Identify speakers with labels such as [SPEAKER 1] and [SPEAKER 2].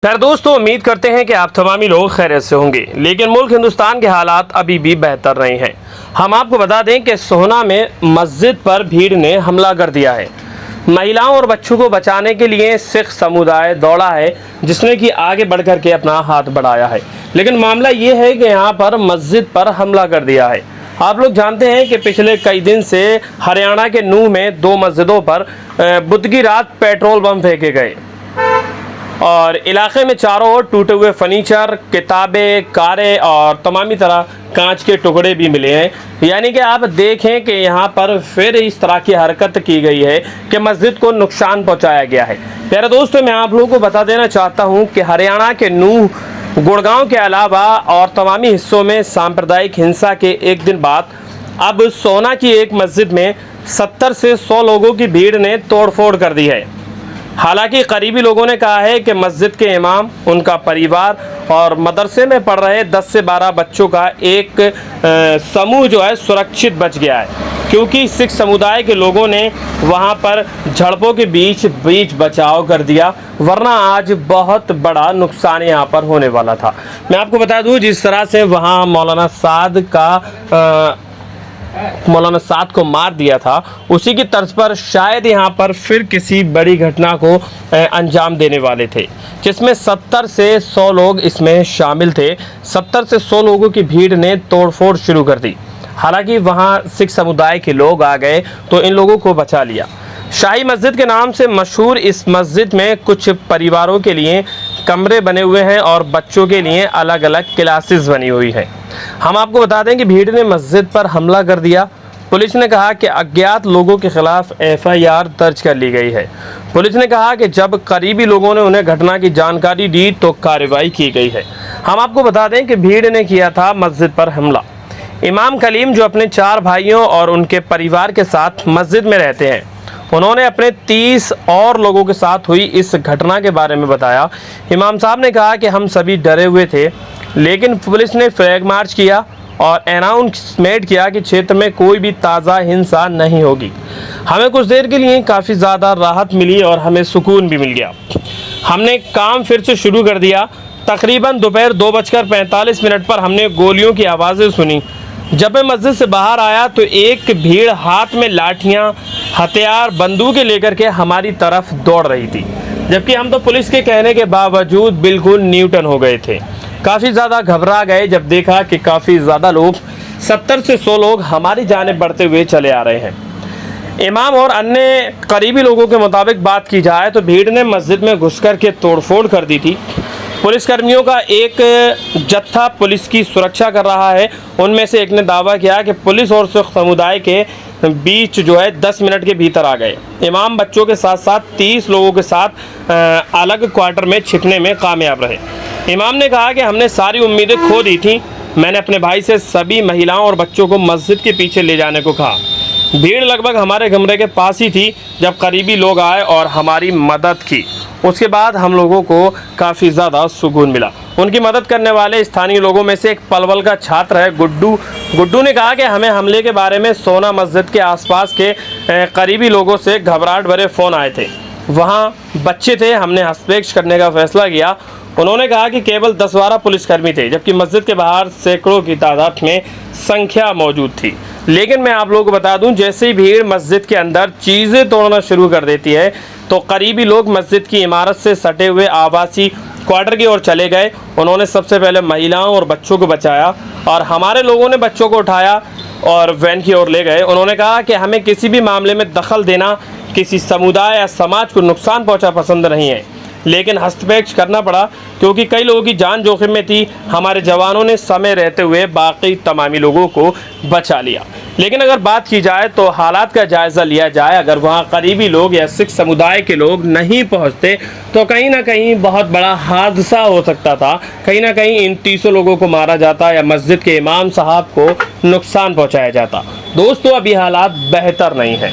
[SPEAKER 1] खैर दोस्तों, उम्मीद करते हैं कि आप तमामी लोग खैरियत से होंगे, लेकिन मुल्क हिंदुस्तान के हालात अभी भी बेहतर नहीं हैं। हम आपको बता दें कि सोहना में मस्जिद पर भीड़ ने हमला कर दिया है। महिलाओं और बच्चों को बचाने के लिए सिख समुदाय दौड़ा है, जिसने कि आगे बढ़ कर के अपना हाथ बढ़ाया है। लेकिन मामला ये है कि यहाँ पर मस्जिद पर हमला कर दिया है। आप लोग जानते हैं कि पिछले कई दिन से हरियाणा के नूह में 2 मस्जिदों पर बुध की रात पेट्रोल बम फेंके गए और इलाके में चारों ओर टूटे हुए फर्नीचर, किताबें, कारें और तमामी तरह कांच के टुकड़े भी मिले हैं। यानी कि आप देखें कि यहाँ पर फिर इस तरह की हरकत की गई है कि मस्जिद को नुकसान पहुँचाया गया है। प्यारे दोस्तों, मैं आप लोगों को बता देना चाहता हूँ कि हरियाणा के नूह, गुड़गांव के अलावा और तमामी हिस्सों में सांप्रदायिक हिंसा के एक दिन बाद अब सोहना की एक मस्जिद में 70 से 100 लोगों की भीड़ ने तोड़फोड़ कर दी है। हालांकि करीबी लोगों ने कहा है कि मस्जिद के इमाम, उनका परिवार और मदरसे में पढ़ रहे 10 से 12 बच्चों का एक समूह जो है सुरक्षित बच गया है, क्योंकि सिख समुदाय के लोगों ने वहां पर झड़पों के बीच बचाव कर दिया, वरना आज बहुत बड़ा नुकसान यहाँ पर होने वाला था। मैं आपको बता दूं, जिस तरह से वहाँ मौलाना साद को मार दिया था, उसी की तर्ज पर शायद यहाँ पर फिर किसी बड़ी घटना को अंजाम देने वाले थे, जिसमें 70 से 100 लोग इसमें शामिल थे। 70 से 100 लोगों की भीड़ ने तोड़फोड़ शुरू कर दी। हालांकि वहाँ सिख समुदाय के लोग आ गए तो इन लोगों को बचा लिया। शाही मस्जिद के नाम से मशहूर इस मस्जिद में कुछ परिवारों के लिए कमरे बने हुए हैं और बच्चों के लिए अलग अलग क्लासेस बनी हुई है। हम आपको बता दें कि भीड़ ने मस्जिद पर हमला कर दिया। पुलिस ने कहा कि अज्ञात लोगों के खिलाफ FIR दर्ज कर ली गई है। पुलिस ने कहा कि जब करीबी लोगों ने उन्हें घटना की जानकारी दी तो कार्रवाई की गई है। हम आपको बता दें कि भीड़ ने किया था मस्जिद पर हमला। इमाम कलीम, जो अपने 4 भाइयों और उनके परिवार के साथ मस्जिद में रहते हैं, उन्होंने अपने 30 और लोगों के साथ हुई इस घटना के बारे में बताया। इमाम साहब ने कहा कि हम सभी डरे हुए थे, लेकिन पुलिस ने फ्लैग मार्च किया और अनाउंसमेंट किया कि क्षेत्र में कोई भी ताज़ा हिंसा नहीं होगी। हमें कुछ देर के लिए काफ़ी ज़्यादा राहत मिली और हमें सुकून भी मिल गया। हमने काम फिर से शुरू कर दिया। तकरीबन दोपहर 2:45 पर हमने गोलियों की आवाज़ें सुनी। जब मैं मस्जिद से बाहर आया तो एक भीड़ हाथ में लाठियां, हथियार, बंदूकें लेकर के हमारी तरफ दौड़ रही थी, जबकि हम तो पुलिस के कहने के बावजूद बिल्कुल न्यूटन हो गए थे। काफ़ी ज़्यादा घबरा गए जब देखा कि काफ़ी ज़्यादा लोग, 70 से 100 लोग हमारी जानिब बढ़ते हुए चले आ रहे हैं। इमाम और अन्य करीबी लोगों के मुताबिक बात की जाए तो भीड़ ने मस्जिद में घुस कर के तोड़फोड़ कर दी थी। पुलिसकर्मियों का एक जत्था पुलिस की सुरक्षा कर रहा है। उनमें से एक ने दावा किया कि पुलिस और सिख समुदाय के बीच जो है 10 मिनट के भीतर आ गए। इमाम बच्चों के साथ साथ 30 लोगों के साथ अलग क्वार्टर में छिपने में कामयाब रहे। इमाम ने कहा कि हमने सारी उम्मीदें खो दी थी। मैंने अपने भाई से सभी महिलाओं और बच्चों को मस्जिद के पीछे ले जाने को कहा। भीड़ लगभग हमारे कमरे के पास ही थी जब करीबी लोग आए और हमारी मदद की। उसके बाद हम लोगों को काफ़ी ज़्यादा सुकून मिला। उनकी मदद करने वाले स्थानीय लोगों में से एक पलवल का छात्र है गुड्डू ने कहा कि हमें हमले के बारे में सोहना मस्जिद के आसपास के करीबी लोगों से घबराहट भरे फ़ोन आए थे। वहाँ बच्चे थे। हमने हस्तक्षेप करने का फैसला किया। उन्होंने कहा कि केवल 10-12 पुलिसकर्मी थे, जबकि मस्जिद के बाहर सैकड़ों की तादाद में संख्या मौजूद थी। लेकिन मैं आप लोगों को बता दूं, जैसे ही भीड़ मस्जिद के अंदर चीज़ें तोड़ना शुरू कर देती है तो करीबी लोग मस्जिद की इमारत से सटे हुए आवासीय क्वार्टर की ओर चले गए। उन्होंने सबसे पहले महिलाओं और बच्चों को बचाया और हमारे लोगों ने बच्चों को उठाया और वैन की ओर ले गए। उन्होंने कहा कि हमें किसी भी मामले में दखल देना किसी समुदाय या समाज को नुकसान पहुँचा पसंद नहीं है, लेकिन हस्तक्षेप करना पड़ा क्योंकि कई लोगों की जान जोखिम में थी। हमारे जवानों ने समय रहते हुए बाकी तमामी लोगों को बचा लिया। लेकिन अगर बात की जाए तो हालात का जायज़ा लिया जाए, अगर वहाँ करीबी लोग या सिख समुदाय के लोग नहीं पहुँचते तो कहीं ना कहीं बहुत बड़ा हादसा हो सकता था। कहीं ना कहीं इन 300 लोगों को मारा जाता या मस्जिद के इमाम साहब को नुकसान पहुँचाया जाता। दोस्तों, अभी हालात बेहतर नहीं हैं।